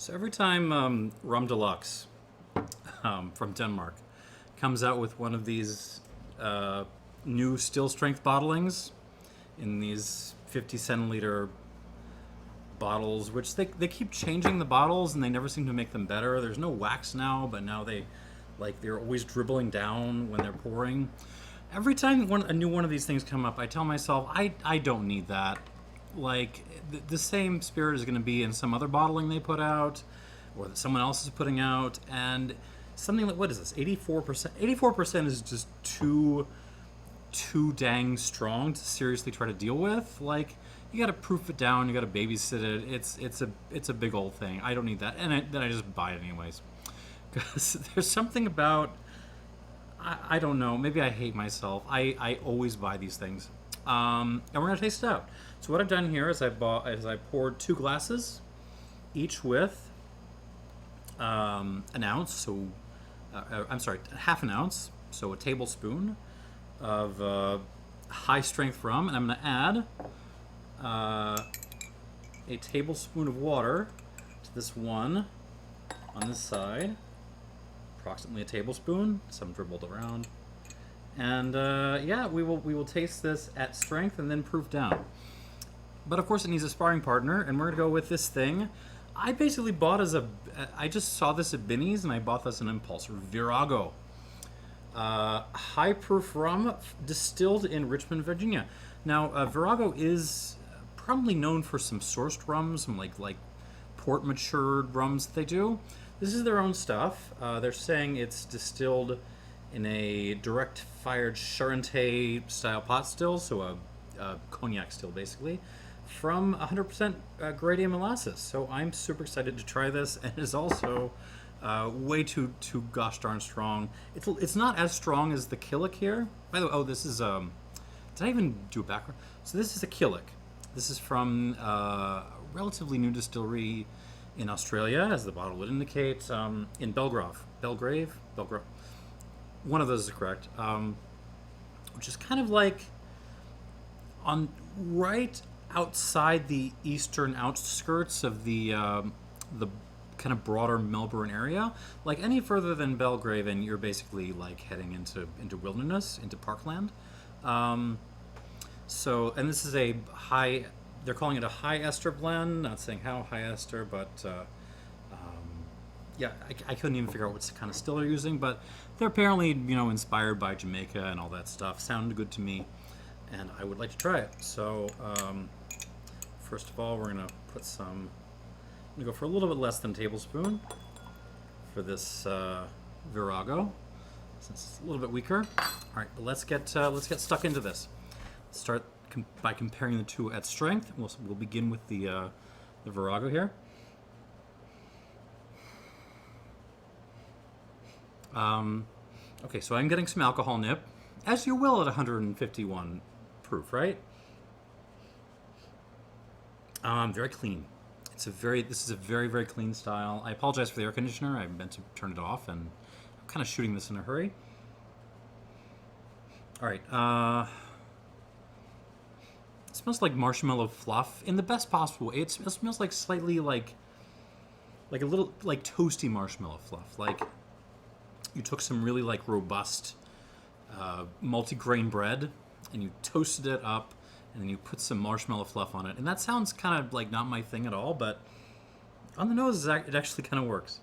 So every time RomDeluxe from Denmark comes out with one of these new still strength bottlings in these 50 centiliter bottles, which they keep changing the bottles and they never seem to make them better. There's no wax now, but now they're always dribbling down when they're pouring. Every time a new one of these things come up, I tell myself I don't need that. Like the same spirit is going to be in some other bottling they put out, or that someone else is putting out, and something like, what is this? 84%. 84% is just too dang strong to seriously try to deal with. Like, you got to proof it down, you got to babysit it. It's a big old thing. I don't need that, and then I just buy it anyways. Because there's something about, I don't know, maybe I hate myself. I always buy these things. And we're gonna taste it out. So what I've done here is I poured 2 glasses, each with an ounce. So I'm sorry, half an ounce. So a tablespoon of high strength rum, and I'm gonna add a tablespoon of water to this one on this side. Approximately a tablespoon, some dribbled around. And yeah, we will taste this at strength and then proof down. But of course it needs a sparring partner, and we're gonna go with this thing. I basically bought I just saw this at Binny's and I bought this on impulse. Virago. High proof rum distilled in Richmond, Virginia. Now, Virago is probably known for some sourced rums, some like port matured rums that they do. This is their own stuff. They're saying it's distilled in a direct fired Charentais-style pot still, so a cognac still basically, from 100% gradium molasses. So I'm super excited to try this, and it's also way too gosh darn strong. It's not as strong as the Kilic here. By the way, this is did I even do a background? So this is a Kilic. This is from a relatively new distillery in Australia, as the bottle would indicate, in Belgrave. One of those is correct. Which is kind of like on right outside the eastern outskirts of the kind of broader Melbourne area. Like any further than Belgrave, and you're basically like heading into wilderness, into parkland. So, and this is a high. They're calling it a high-ester blend. Not saying how high-ester, but yeah, I couldn't even figure out what kind of still they're using. But they're apparently, inspired by Jamaica and all that stuff. Sounded good to me, and I would like to try it. So, first of all, we're gonna put some. I'm gonna go for a little bit less than a tablespoon for this Virago, since it's a little bit weaker. All right, but let's get stuck into this. Start by comparing the two at strength. We'll begin with the Virago here. Okay, so I'm getting some alcohol nip, as you will at 151 proof, right? Very clean. This is a very, very clean style. I apologize for the air conditioner. I meant to turn it off, and I'm kind of shooting this in a hurry. All right. It smells like marshmallow fluff in the best possible way. It smells like slightly like a little like toasty marshmallow fluff. Like you took some really like robust multi-grain bread and you toasted it up, and then you put some marshmallow fluff on it. And that sounds kind of like not my thing at all, but on the nose it actually kind of works.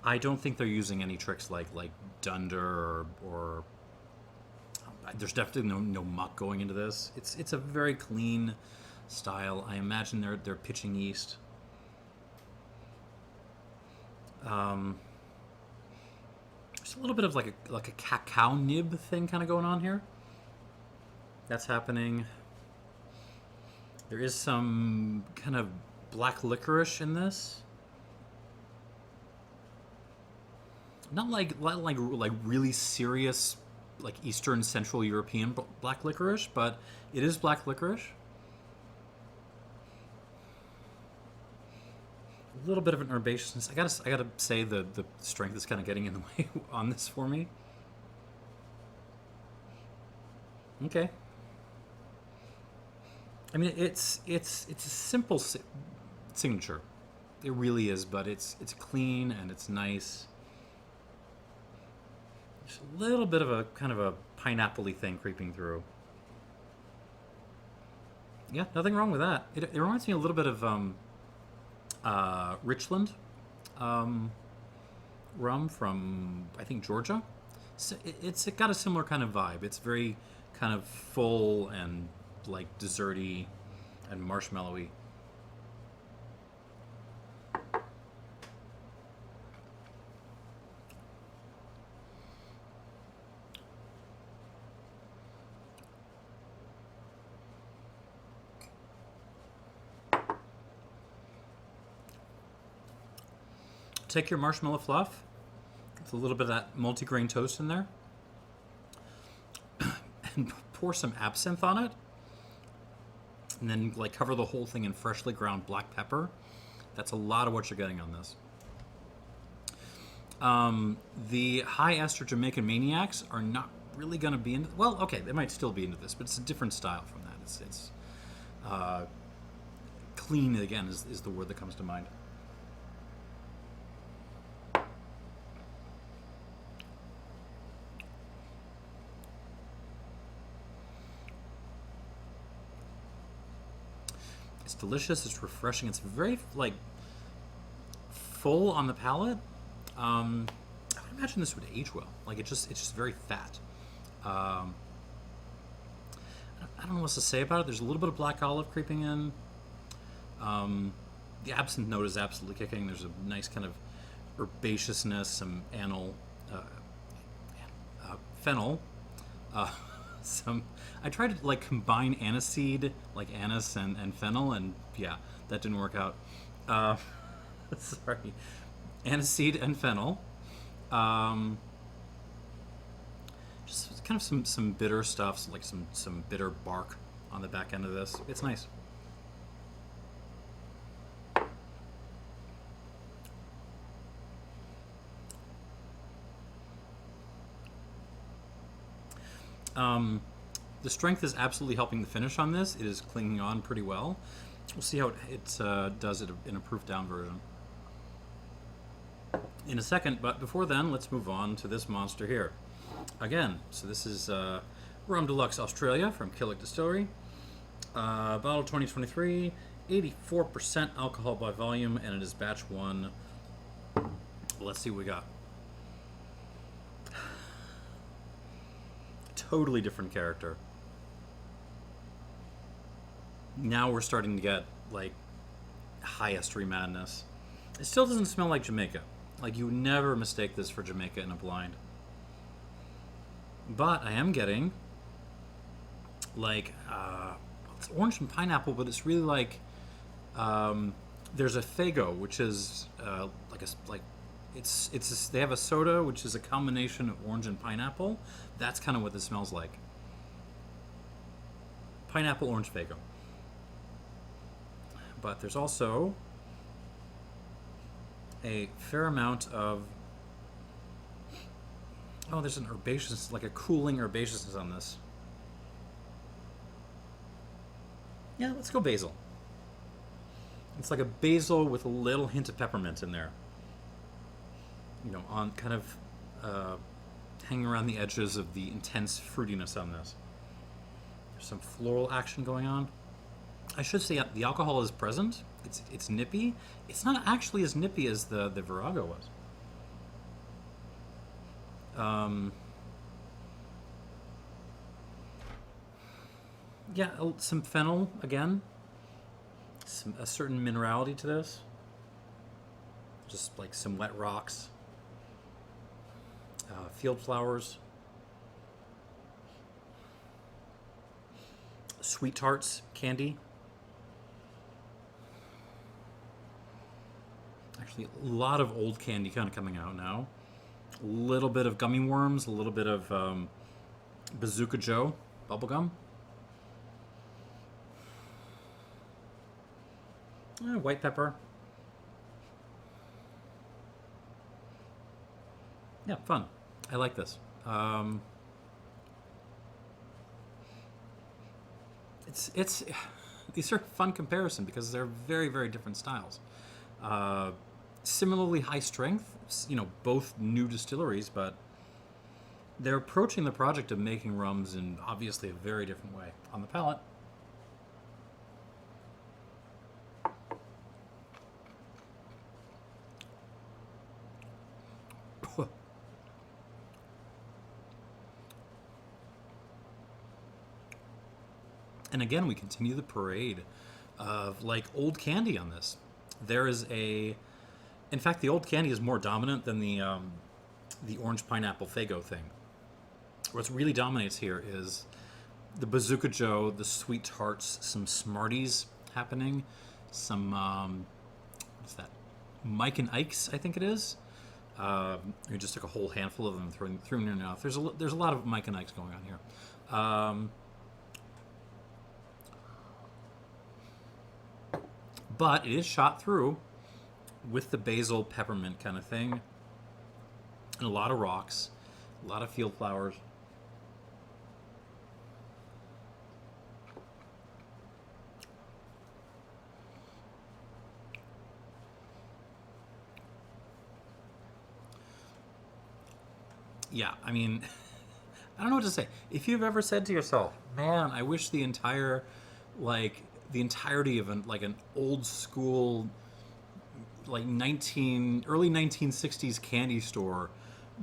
I don't think they're using any tricks like dunder or there's definitely no muck going into this. It's a very clean style. I imagine they're pitching yeast. There's a little bit of like a cacao nib thing kind of going on here. That's happening. There is some kind of black licorice in this. Not like really serious, like Eastern Central European black licorice, but it is black licorice. A little bit of an herbaceousness. I gotta say the strength is kind of getting in the way on this for me. Okay. I mean, it's a simple signature. It really is, but it's clean and it's nice. There's a little bit of a kind of a pineapple-y thing creeping through. Yeah, nothing wrong with that. It reminds me a little bit of Richmond rum from, I think, Georgia. So it's got a similar kind of vibe. It's very kind of full and like desserty and marshmallowy. Take your marshmallow fluff with a little bit of that multigrain toast in there and pour some absinthe on it, and then like cover the whole thing in freshly ground black pepper. That's a lot of what you're getting on this. The high-ester Jamaican maniacs are not really going to be into. Well, okay, they might still be into this, but it's a different style from that. It's clean again is the word that comes to mind. It's delicious. It's refreshing. It's very like full on the palate. I would imagine this would age well. Like it's just very fat. I don't know what else to say about it. There's a little bit of black olive creeping in. The absinthe note is absolutely kicking. There's a nice kind of herbaceousness, some fennel. Some I tried to like combine aniseed, like anise and fennel, and yeah, that didn't work out. Sorry, aniseed and fennel. Just kind of some bitter stuff, like some bitter bark on the back end of this. It's nice. The strength is absolutely helping the finish on this. It is clinging on pretty well. We'll see how it does it in a proof down version in a second, but before then, let's move on to this monster here. Again, so this is RomDeluxe Australia from Killik Distillery. Bottle 2023, 84% alcohol by volume, and it is batch 1. Let's see what we got. Totally different character. Now we're starting to get like high-estery madness. It still doesn't smell like Jamaica. Like you would never mistake this for Jamaica in a blind. But I am getting like it's orange and pineapple, but it's really like there's a Fago, which is they have a soda which is a combination of orange and pineapple. That's kind of what this smells like. Pineapple orange Fago. But there's also a fair amount of there's an herbaceous, like a cooling herbaceousness on this. Yeah, let's go basil. It's like a basil with a little hint of peppermint in there. You know, on kind of hanging around the edges of the intense fruitiness on this. There's some floral action going on. I should say the alcohol is present. It's nippy. It's not actually as nippy as the Virago was. Yeah, some fennel again. A certain minerality to this. Just like some wet rocks. Field flowers. Sweet tarts, candy. Actually, a lot of old candy kind of coming out now. A little bit of gummy worms, a little bit of Bazooka Joe bubblegum. White pepper. Yeah, fun. I like this. It's these are fun comparison because they're very very different styles. Uh, Similarly high strength, both new distilleries, but they're approaching the project of making rums in obviously a very different way. On the palate, and again we continue the parade of like old candy on this. There is in fact, the old candy is more dominant than the orange pineapple Fago thing. What really dominates here is the Bazooka Joe, the sweet tarts, some Smarties happening, some what's that? Mike and Ike's, I think it is. You just took a whole handful of them and threw them in your mouth. There's a lot of Mike and Ike's going on here. But it is shot through with the basil peppermint kind of thing, and a lot of rocks, a lot of field flowers. Yeah, I mean, I don't know what to say. If you've ever said to yourself, "Man, I wish the entirety of an old school like early 1960s candy store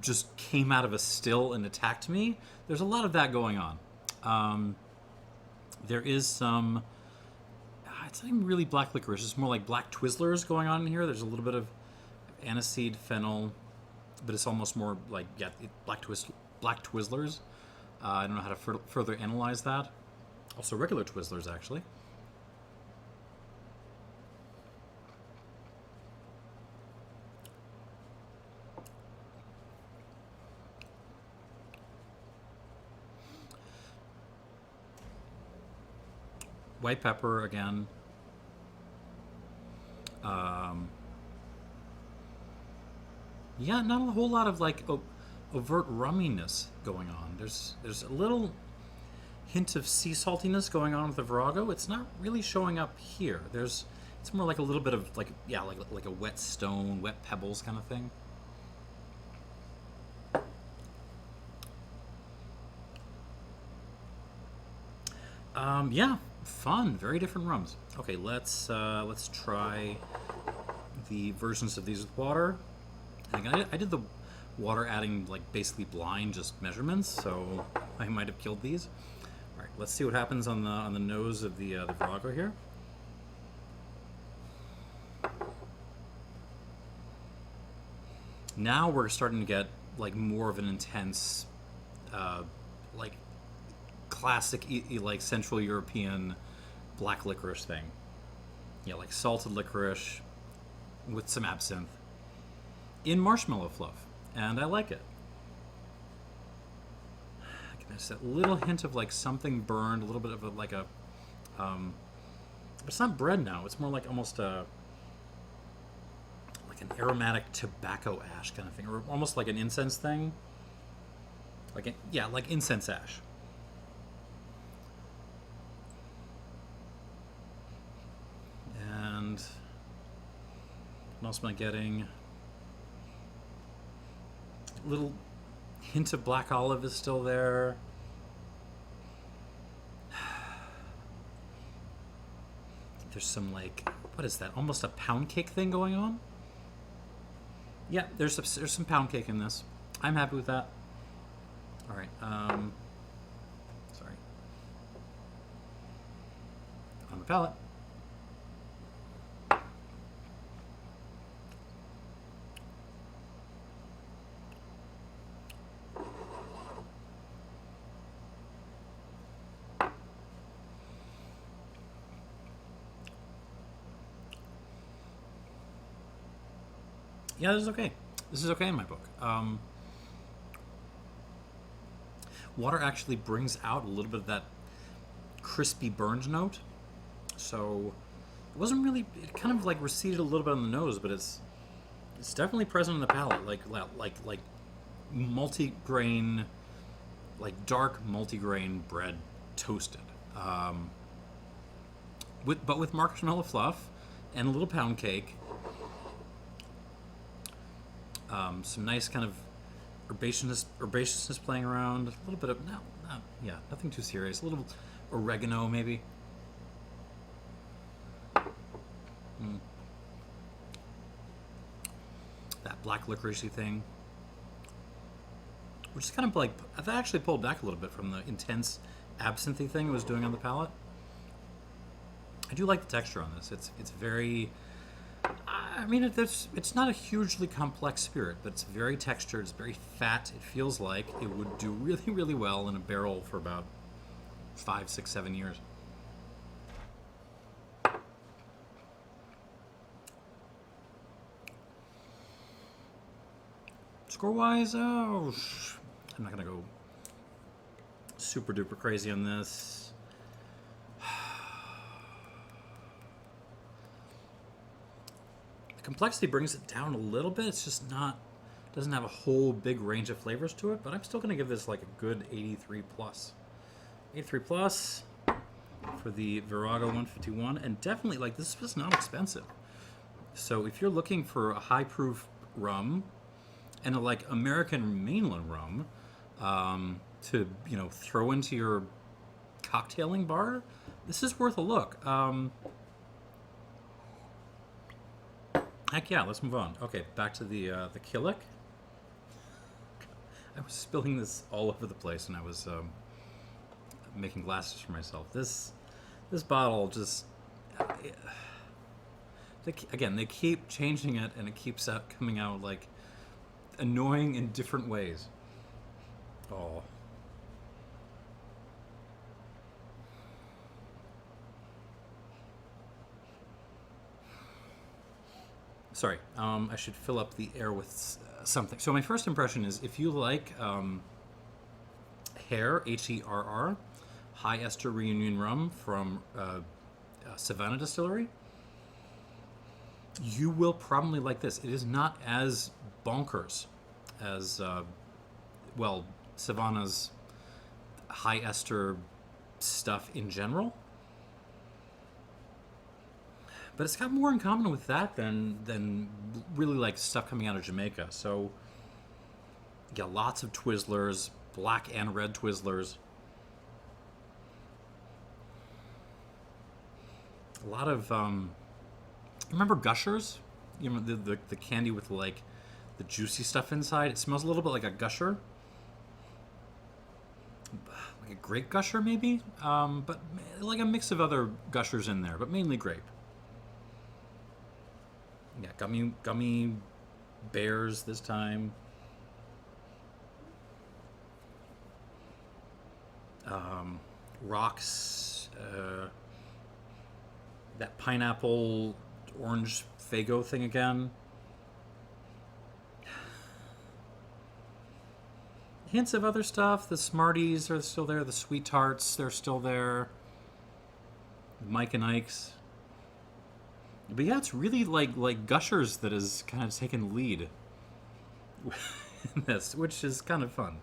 just came out of a still and attacked me," there's a lot of that going on. There is some, it's not even really black licorice, it's more like black Twizzlers going on in here. There's a little bit of aniseed, fennel, but it's almost more like, black Twizzlers. I don't know how to further analyze that. Also regular Twizzlers, actually. White pepper again. Yeah, not a whole lot of like overt rumminess going on. There's a little hint of sea saltiness going on with the Virago. It's not really showing up here. It's more like a little bit of like a wet stone, wet pebbles kind of thing. Yeah, fun. Very different rums. Okay, let's try the versions of these with water. I did the water adding like basically blind, just measurements, so I might have killed these. All right, let's see what happens on the nose of the Virago here. Now we're starting to get like more of an intense, like classic like Central European black licorice thing. Yeah, like salted licorice with some absinthe in marshmallow fluff, and I like it. There's that little hint of like something burned, a little bit of but it's not bread now. It's more like almost like an aromatic tobacco ash kind of thing, or almost like an incense thing. Like incense ash. And what else am I getting? A little hint of black olive is still there. There's some like, what is that? Almost a pound cake thing going on. Yeah, there's some pound cake in this. I'm happy with that. All right. Sorry. On the palate. Yeah, this is okay. This is okay in my book. Water actually brings out a little bit of that crispy burned note. So it wasn't really. It kind of like receded a little bit on the nose, but it's definitely present in the palate. Like multi-grain, like dark multi-grain bread toasted. with marshmallow fluff and a little pound cake. Some nice kind of herbaceousness playing around. A little bit of nothing too serious. A little oregano maybe. That black licoricey thing, which is kind of like, I've actually pulled back a little bit from the intense absinthe thing it was doing on the palate. I do like the texture on this. It's very, I mean, it's not a hugely complex spirit, but it's very textured. It's very fat. It feels like it would do really, really well in a barrel for about 5, 6, 7 years. Score-wise, I'm not gonna go super duper crazy on this. The complexity brings it down a little bit. It's just doesn't have a whole big range of flavors to it, but I'm still gonna give this like a good 83 plus. 83 plus for the Virago 151, and definitely, like, this was not expensive. So if you're looking for a high proof rum and a like American mainland rum to throw into your cocktailing bar, this is worth a look. Heck yeah, let's move on. Okay, back to the Kilic. I was spilling this all over the place, and I was making glasses for myself. This bottle just they keep changing it, and it keeps coming out like annoying in different ways. Oh. Sorry, I should fill up the air with something. So my first impression is, if you like Herr, Herr, high-ester reunion rum from Savannah Distillery, you will probably like this. It is not as bonkers as, Savannah's high-ester stuff in general. But it's got more in common with that than really like stuff coming out of Jamaica. So you got lots of Twizzlers, black and red Twizzlers. A lot of remember Gushers? You know, the candy with like the juicy stuff inside. It smells a little bit like a Gusher, like a grape Gusher maybe, but like a mix of other Gushers in there, but mainly grape. Yeah, gummy bears this time. Rocks. That pineapple orange Fago thing again. Hints of other stuff. The Smarties are still there. The Sweet Tarts, they're still there. Mike and Ike's. But yeah, it's really like Gushers that has kind of taken the lead in this, which is kind of fun.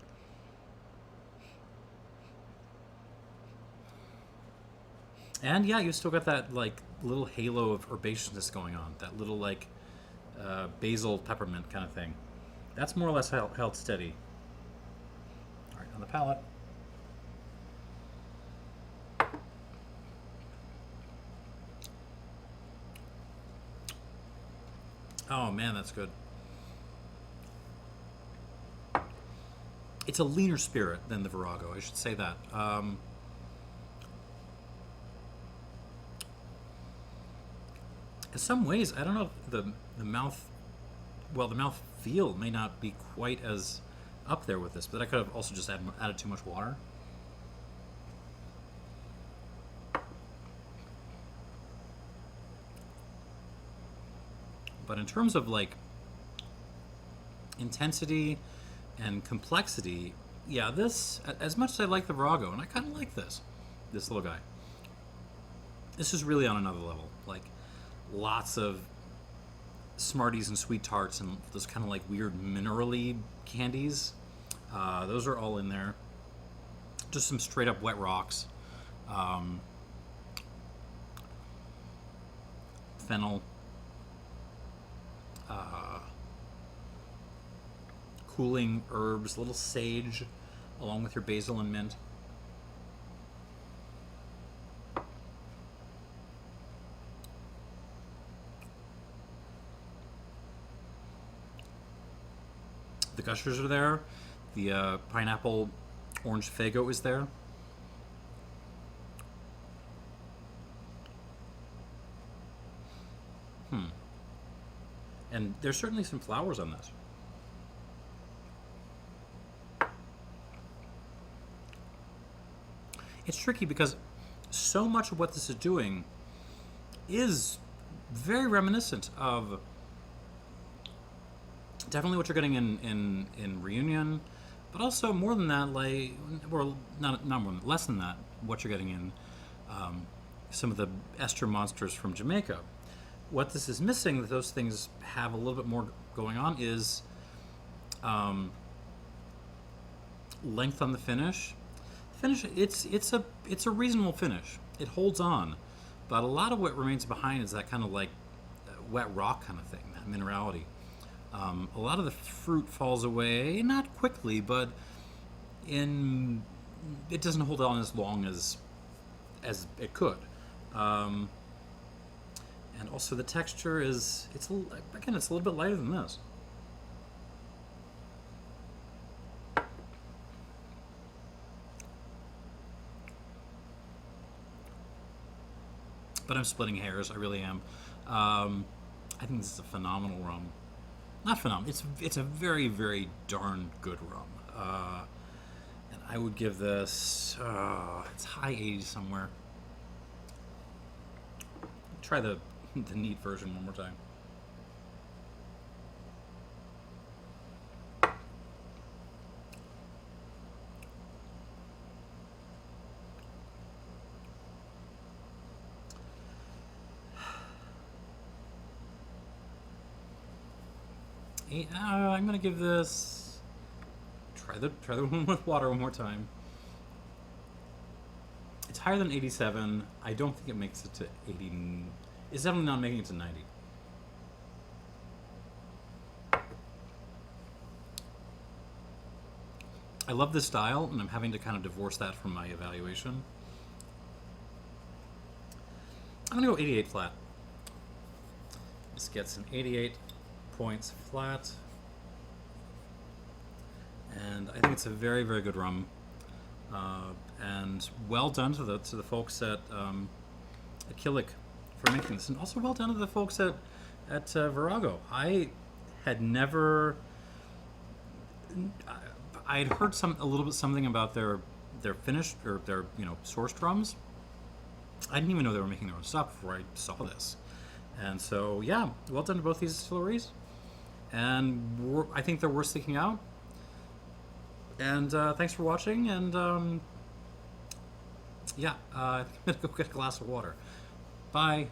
And yeah, you still got that like little halo of herbaceousness going on. That little like basil peppermint kind of thing. That's more or less held steady. All right, on the palate. Oh man, that's good. It's a leaner spirit than the Virago, I should say that. In some ways, I don't know if the mouth feel may not be quite as up there with this, but I could have also just added too much water. But in terms of like intensity and complexity, yeah, this, as much as I like the Virago, and I kind of like this little guy, this is really on another level. Like lots of Smarties and Sweet Tarts and those kind of like weird minerally candies. Those are all in there. Just some straight up wet rocks. fennel, cooling herbs, a little sage, along with your basil and mint. The gushers are there. The pineapple orange fago is there. And there's certainly some flowers on this. It's tricky because so much of what this is doing is very reminiscent of definitely what you're getting in Reunion, but also more than that, like, or not more than, less than that, what you're getting in some of the ester monsters from Jamaica. What this is missing, that those things have a little bit more going on, is length on the finish. It's a reasonable finish. It holds on, but a lot of what remains behind is that kind of like wet rock kind of thing, that minerality. A lot of the fruit falls away, not quickly, but it doesn't hold on as long as it could. And also the texture it's a little bit lighter than this. But I'm splitting hairs, I really am. I think this is a phenomenal rum. Not phenomenal, it's a very, very darn good rum. And I would give this, it's high 80s somewhere. Try the neat version one more time. I'm gonna give this. Try the one with water one more time. It's higher than 87. I don't think it makes it to 80. It's definitely not making it to 90. I love this style, and I'm having to kind of divorce that from my evaluation. I'm gonna go 88 flat. This gets an 88 points flat, and I think it's a very, very good rum, and well done to the folks at Kilic for making this, and also well done to the folks at Virago. I had heard a little bit something about their finished or their sourced rums. I didn't even know they were making their own stuff before I saw this, and so yeah, well done to both these distilleries. And I think they're worth sticking out. And thanks for watching. And I think I'm going to go get a glass of water. Bye.